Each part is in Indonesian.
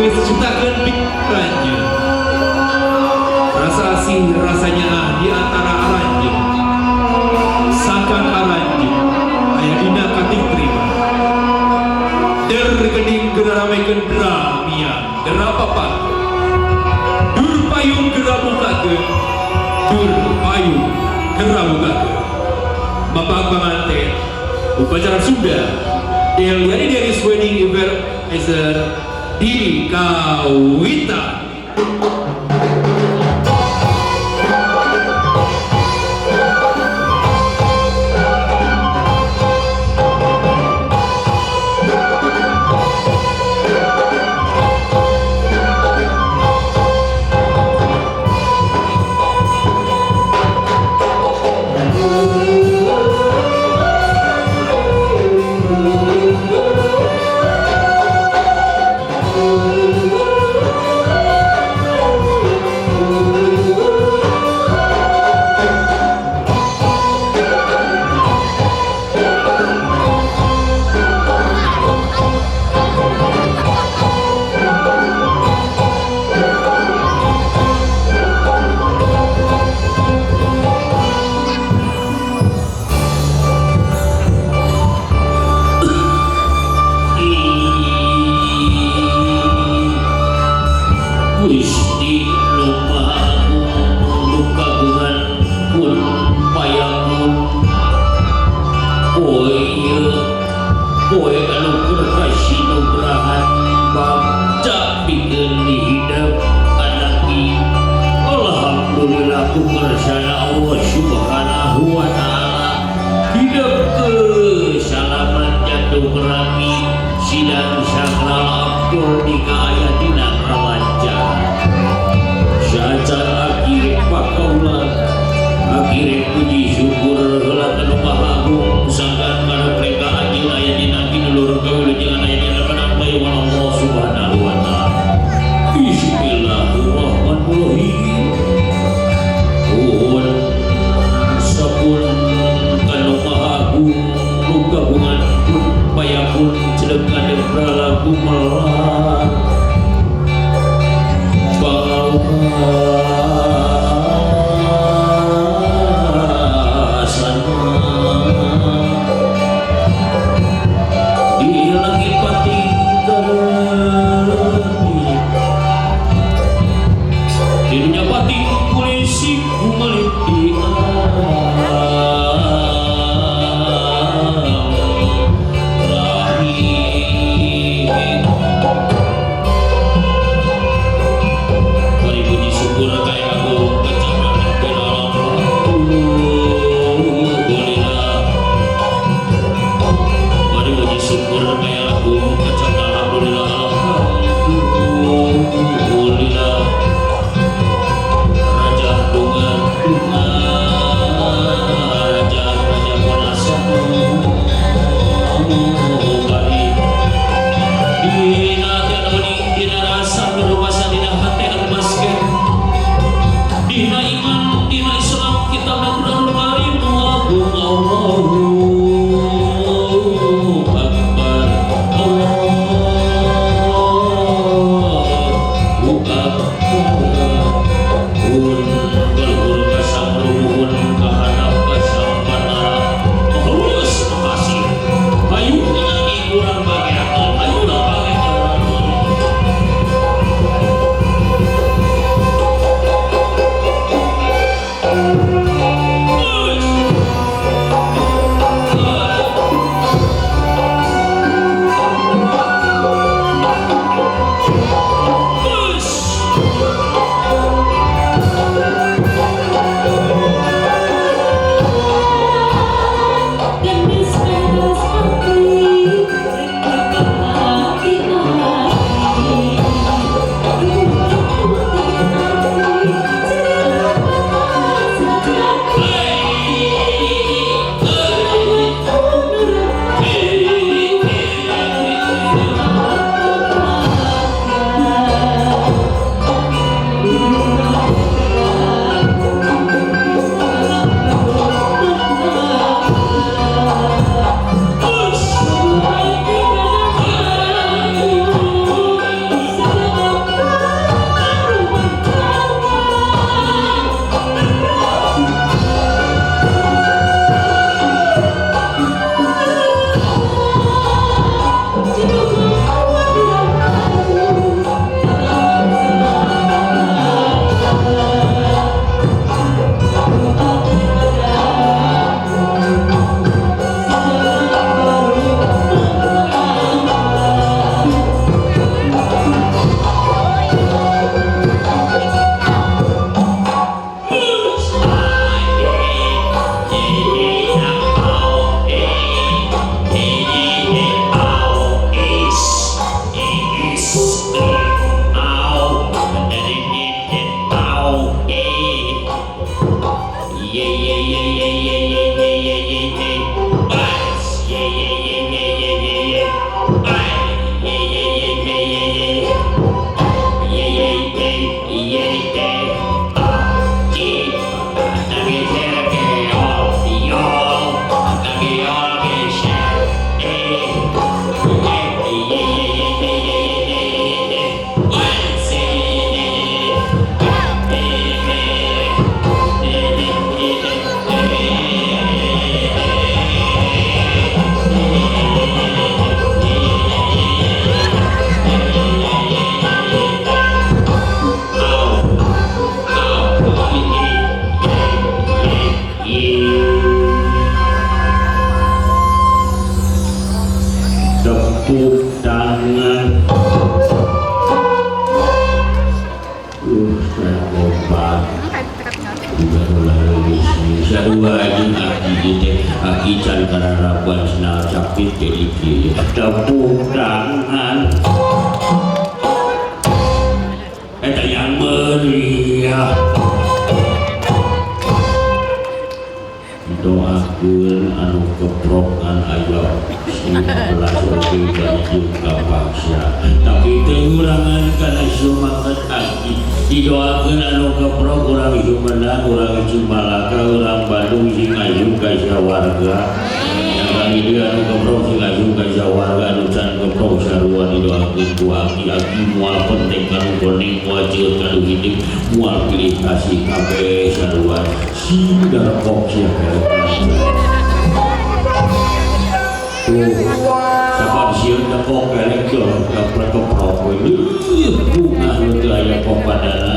geus ciptakeun pikirannya. Rasa asih rasanya di antara aranjeun. Sakan aranjeun aya dina kating terima. Der geuning geuramekeun dramian, gerapapan. Dur payung gerabukakeun. Dur payung gerabukakeun. Bapak pengantin upacara Sunda yang dari this wedding event is dikawitan. Gusti lupa luka bungan pun payangun poe anu kasih nugrahan baca bikin hidup anaki. Alhamdulillah kukersana Allah subhanahu wa ta'ala hidup kesalaman jatuh kerami sidang sakral abdul dikaya dina kalancar sajan akhir pakaulah akhir puji syukur heula kana Maha Agung sangkan kana mereka anjeun aya dina kinulur kawilujengan aya dina panampai Allah subhanahu wa ta'ala. Bismillahirrahmanirrahim. Nuhun sapun kana Maha Agung nu gabungan payapun cenah kadang pralagu melar di langit pati di dunia pati polisi kumalit di Puji syukur belas banjur kapaksa tapi tengurangan karena semangat aki didoakan anu keprok urang Sumedang urang Cimalaka urang Bandung sing aju ka warga yang kali dia anu keprok sing aju ka warga anu can keprok sarua didoakeun ku aki mual penting kanu kuning mual ciut kanu hidup mual pilih kasih kabeh sarua si darapok sia sabab siun dapok kelek jauh dapat keprok bunga gaya pepadana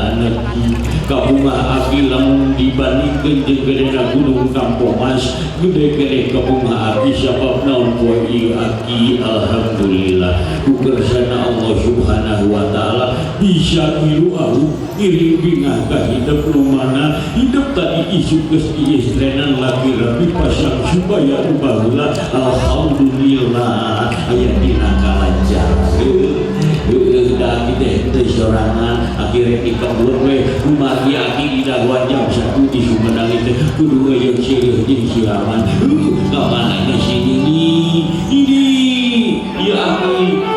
kabunga aki lamun dibandingkan jeung gedena gunung Kampung Mas gede-gede kabunga aki sabab naon poe ieu aki alhamdulillah kukersana Allah subhanahu wa ta'ala bisa kiru au iri bingah ka hidup lumana hidup tadi isu geus diistrenan laki rabi pasang supaya baheula alhamdulillah aya dina kalancar dah kita sorangan akhirnya dikabur we rumah dia aki di daguan jam 1 di Sumedang itu kudu yang serius jeung siaman ka mana ke sini ini ya aki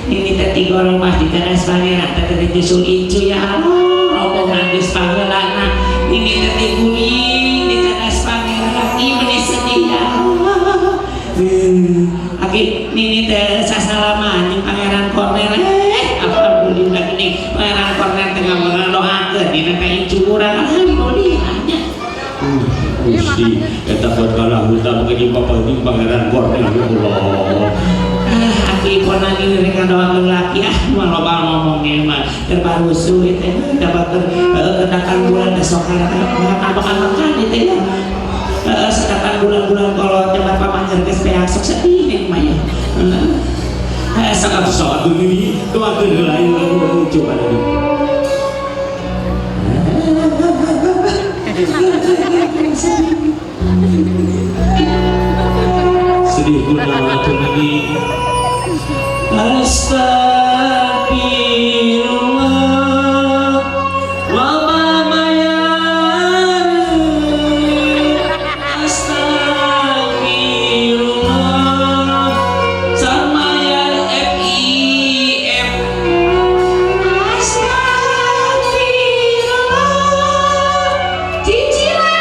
ini tadi gorong mas di teras pangeran tadi tisul itu ya rombongan di pangeran ini tadi kuning di teras pangeran ini sedih ya aki ini teh sasalaman di pangeran Kornel alhamdulillah ini pangeran Kornel tengah mengelohakan di nekai cukuran alhamdulillahnya Gusti eta berkala hutan menjadi bapak ini pangeran Kornel Allah aki pun lagi mereka doang lelaki malah ngomongnya mah terbaru sulit dapat kedatangan bulan besok makan itu ya sedangkan bulan-bulan kalau jabat pamanjar ke sepea sok sedih nih mah ya sangat soal ini kemarin lain coba lagi sedih guna ini Astagfirullah wa mamayar Astagfirullah sama ya FIF Astagfirullah cicilan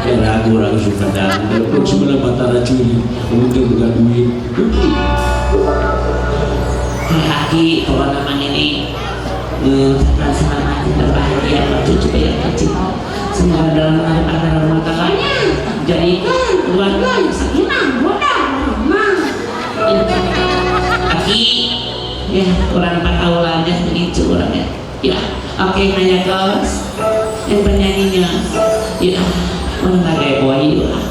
mata ragu-ragu Sumedang kalau sebelah mata curi untuk dengan duit lagi kalau namanya ini selamat berbahagia cucu yang kecil semoga dalam antara rumah tangganya jadi keluarga yang sakinah mudah rahmah lagi ya kurang 4 tahun aja begitu orangnya ya oke nanya kos yang penyanyinya ya menengah boy lah.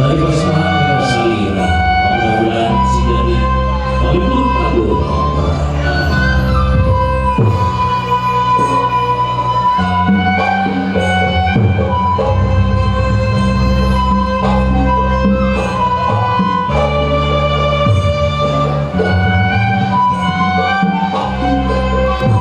Waalaikumsalam.